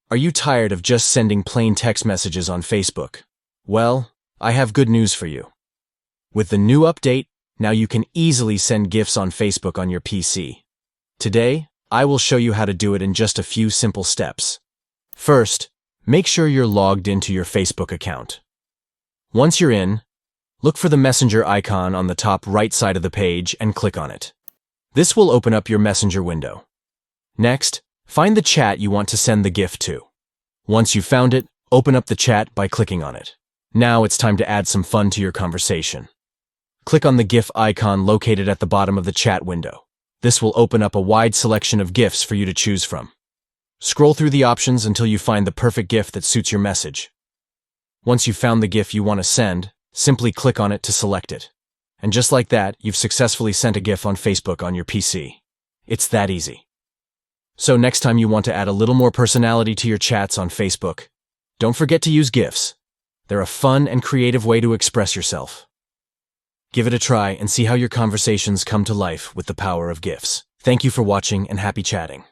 Are you tired of just sending plain text messages on Facebook? Well, I have good news for you. With the new update, now you can easily send GIFs on Facebook on your PC. Today, I will show you how to do it in just a few simple steps. First, make sure you're logged into your Facebook account. Once you're in, look for the Messenger icon on the top right side of the page and click on it. This will open up your Messenger window. Next, find the chat you want to send the GIF to. Once you've found it, open up the chat by clicking on it. Now it's time to add some fun to your conversation. Click on the GIF icon located at the bottom of the chat window. This will open up a wide selection of GIFs for you to choose from. Scroll through the options until you find the perfect GIF that suits your message. Once you've found the GIF you want to send, simply click on it to select it. And just like that, you've successfully sent a GIF on Facebook on your PC. It's that easy. So next time you want to add a little more personality to your chats on Facebook, don't forget to use GIFs. They're a fun and creative way to express yourself. Give it a try and see how your conversations come to life with the power of GIFs. Thank you for watching and happy chatting.